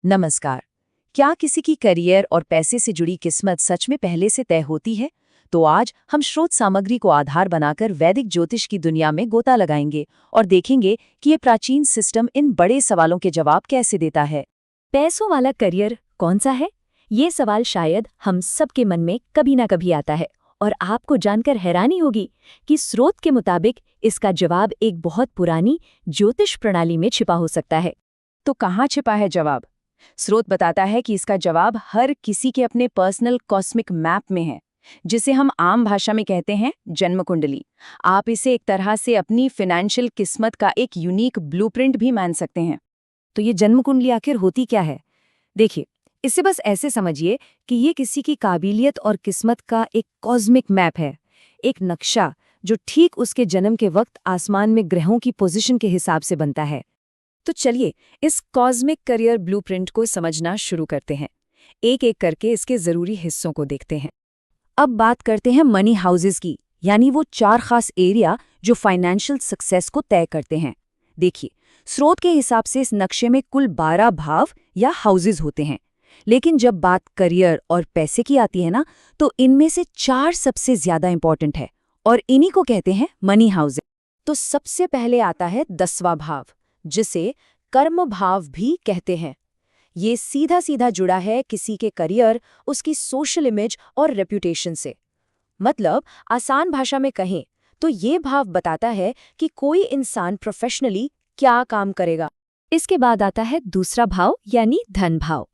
नमस्कार। क्या किसी की करियर और पैसे से जुड़ी किस्मत सच में पहले से तय होती है? तो आज हम स्रोत सामग्री को आधार बनाकर वैदिक ज्योतिष की दुनिया में गोता लगाएंगे और देखेंगे कि ये प्राचीन सिस्टम इन बड़े सवालों के जवाब कैसे देता है। पैसों वाला करियर कौन सा है? ये सवाल शायद हम सबके मन में कभी ना कभी आता है और आपको जानकर हैरानी होगी कि स्रोत के मुताबिक इसका जवाब एक बहुत पुरानी ज्योतिष प्रणाली में छिपा हो सकता है। तो कहाँ छिपा है जवाब? स्रोत बताता है कि इसका जवाब हर किसी के अपने पर्सनल कॉस्मिक मैप में है, जिसे हम आम भाषा में कहते हैं जन्म कुंडली। आप इसे एक तरह से अपनी फाइनेंशियल किस्मत का एक यूनिक ब्लूप्रिंट भी मान सकते हैं। तो ये जन्म कुंडली आखिर होती क्या है? देखिए, इसे बस ऐसे समझिए कि ये किसी की काबिलियत और किस्मत का एक कॉस्मिक मैप है, एक नक्शा जो ठीक उसके जन्म के वक्त आसमान में ग्रहों की पोजीशन के हिसाब से बनता है। तो चलिए इस कॉस्मिक करियर ब्लूप्रिंट को समझना शुरू करते हैं। एक एक करके इसके जरूरी हिस्सों को देखते हैं। अब बात करते हैं मनी हाउसेस की, यानी वो 4 खास एरिया जो फाइनेंशियल सक्सेस को तय करते हैं। देखिए, स्रोत के हिसाब से इस नक्शे में कुल 12 भाव या हाउसेस होते हैं, लेकिन जब बात करियर और पैसे की आती है ना, तो इनमें से 4 सबसे ज्यादा इंपॉर्टेंट है और इन्हीं को कहते हैं मनी हाउसेस। तो सबसे पहले आता है 10वां भाव, जिसे कर्म भाव भी कहते हैं। ये सीधा सीधा जुड़ा है किसी के करियर, उसकी सोशल इमेज और रेप्यूटेशन से। मतलब आसान भाषा में कहें तो ये भाव बताता है कि कोई इंसान प्रोफेशनली क्या काम करेगा। इसके बाद आता है दूसरा भाव यानी धन भाव।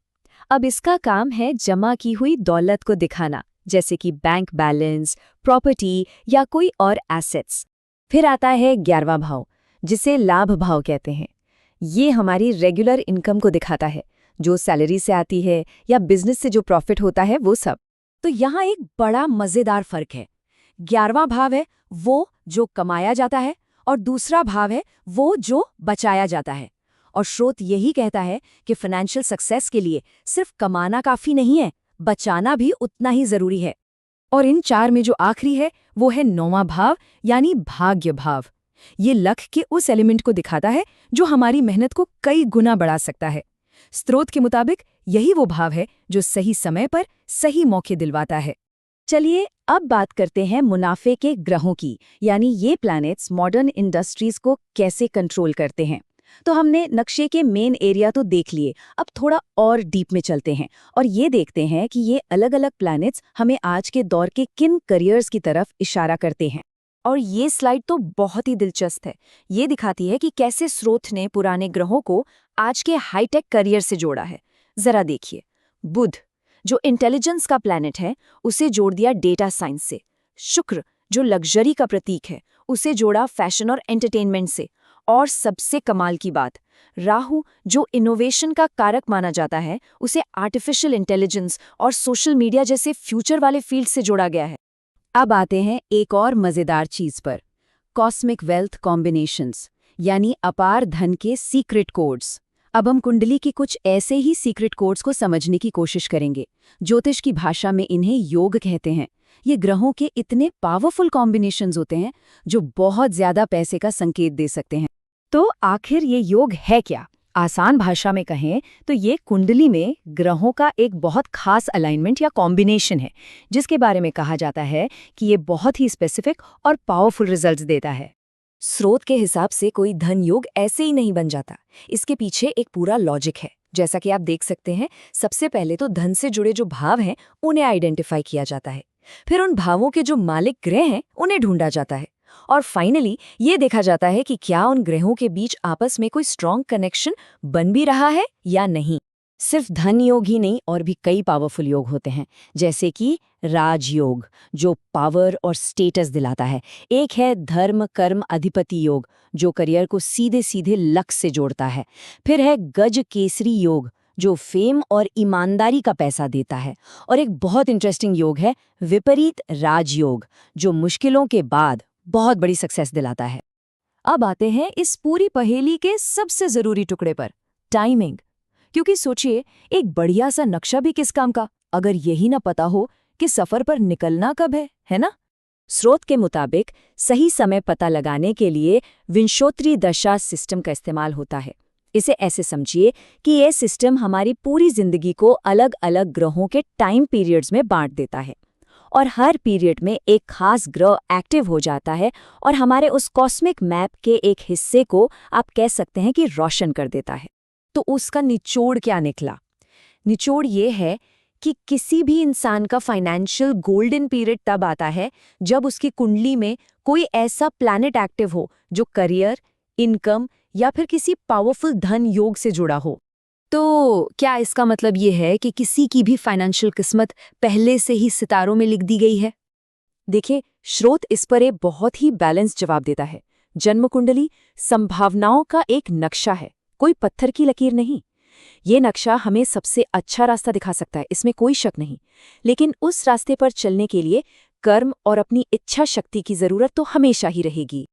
अब इसका काम है जमा की हुई दौलत को दिखाना, जैसे कि बैंक बैलेंस, प्रॉपर्टी या कोई और एसेट्स। फिर आता है 11वां भाव, जिसे लाभ भाव कहते हैं। ये हमारी रेगुलर इनकम को दिखाता है, जो सैलरी से आती है या बिजनेस से जो प्रॉफिट होता है वो सब। तो यहाँ एक बड़ा मजेदार फर्क है। 11वां भाव है वो जो कमाया जाता है और दूसरा भाव है वो जो बचाया जाता है। और स्रोत यही कहता है कि फाइनेंशियल सक्सेस के लिए सिर्फ कमाना काफी नहीं है, बचाना भी उतना ही जरूरी है। और इन 4 में जो आखिरी है वो है 9वां भाव यानी भाग्य भाव। ये लक के उस एलिमेंट को दिखाता है जो हमारी मेहनत को कई गुना बढ़ा सकता है। स्रोत के मुताबिक यही वो भाव है जो सही समय पर सही मौके दिलवाता है। चलिए अब बात करते हैं मुनाफे के ग्रहों की, यानी ये प्लैनेट्स मॉडर्न इंडस्ट्रीज को कैसे कंट्रोल करते हैं। तो हमने नक्शे के मेन एरिया तो देख लिए, अब थोड़ा और डीप में चलते हैं और ये देखते हैं कि ये अलग-अलग प्लैनेट्स हमें आज के दौर के किन करियर्स की तरफ इशारा करते हैं। और ये स्लाइड तो बहुत ही दिलचस्प है। ये दिखाती है कि कैसे स्रोत ने पुराने ग्रहों को आज के हाईटेक करियर से जोड़ा है। जरा देखिए, बुध जो इंटेलिजेंस का प्लैनेट है, उसे जोड़ दिया डेटा साइंस से। शुक्र जो लग्जरी का प्रतीक है, उसे जोड़ा फैशन और एंटरटेनमेंट से। और सबसे कमाल की बात, राहु जो इनोवेशन का कारक माना जाता है, उसे आर्टिफिशियल इंटेलिजेंस और सोशल मीडिया जैसे फ्यूचर वाले फील्ड से जोड़ा गया है। अब आते हैं एक और मजेदार चीज पर, कॉस्मिक वेल्थ कॉम्बिनेशंस, यानी अपार धन के सीक्रेट कोड्स। अब हम कुंडली की कुछ ऐसे ही सीक्रेट कोड्स को समझने की कोशिश करेंगे। ज्योतिष की भाषा में इन्हें योग कहते हैं। ये ग्रहों के इतने पावरफुल कॉम्बिनेशंस होते हैं जो बहुत ज्यादा पैसे का संकेत दे सकते हैं। तो आखिर ये योग है क्या? आसान भाषा में कहें तो ये कुंडली में ग्रहों का एक बहुत खास अलाइनमेंट या कॉम्बिनेशन है, जिसके बारे में कहा जाता है कि ये बहुत ही स्पेसिफिक और पावरफुल रिजल्ट्स देता है। स्रोत के हिसाब से कोई धन योग ऐसे ही नहीं बन जाता, इसके पीछे एक पूरा लॉजिक है। जैसा कि आप देख सकते हैं, सबसे पहले तो धन से जुड़े जो भाव हैं उन्हें आइडेंटिफाई किया जाता है, फिर उन भावों के जो मालिक ग्रह हैं उन्हें ढूंढा जाता है, और फाइनली ये देखा जाता है कि क्या उन ग्रहों के बीच आपस में कोई स्ट्रॉन्ग कनेक्शन बन भी रहा है या नहीं। सिर्फ धन योग ही नहीं, और भी कई पावरफुल योग होते हैं, जैसे कि राजयोग जो पावर और स्टेटस दिलाता है। एक है धर्म कर्म अधिपति योग जो करियर को सीधे सीधे लक्ष्य से जोड़ता है। फिर है गज केसरी योग जो फेम और ईमानदारी का पैसा देता है। और एक बहुत इंटरेस्टिंग योग है विपरीत राजयोग जो मुश्किलों के बाद बहुत बड़ी सक्सेस दिलाता है। अब आते हैं इस पूरी पहेली के सबसे जरूरी टुकड़े पर, टाइमिंग। क्योंकि सोचिए, एक बढ़िया सा नक्शा भी किस काम का अगर यही ना पता हो कि सफर पर निकलना कब है ना? स्रोत के मुताबिक सही समय पता लगाने के लिए विंशोत्तरी दशा सिस्टम का इस्तेमाल होता है। इसे ऐसे समझिए कि ये सिस्टम हमारी पूरी जिंदगी को अलग अलग ग्रहों के टाइम पीरियड्स में बांट देता है और हर पीरियड में एक खास ग्रह एक्टिव हो जाता है और हमारे उस कॉस्मिक मैप के एक हिस्से को आप कह सकते हैं कि रोशन कर देता है। तो उसका निचोड़ क्या निकला? निचोड़ ये है कि किसी भी इंसान का फाइनेंशियल गोल्डन पीरियड तब आता है जब उसकी कुंडली में कोई ऐसा प्लैनेट एक्टिव हो जो करियर, इनकम या फिर किसी पावरफुल धन योग से जुड़ा हो। तो क्या इसका मतलब ये है कि किसी की भी फाइनेंशियल किस्मत पहले से ही सितारों में लिख दी गई है? देखिए, स्रोत इस पर एक बहुत ही बैलेंस जवाब देता है। जन्म कुंडली संभावनाओं का एक नक्शा है, कोई पत्थर की लकीर नहीं। ये नक्शा हमें सबसे अच्छा रास्ता दिखा सकता है, इसमें कोई शक नहीं। लेकिन उस रास्ते पर चलने के लिए कर्म और अपनी इच्छा शक्ति की जरूरत तो हमेशा ही रहेगी।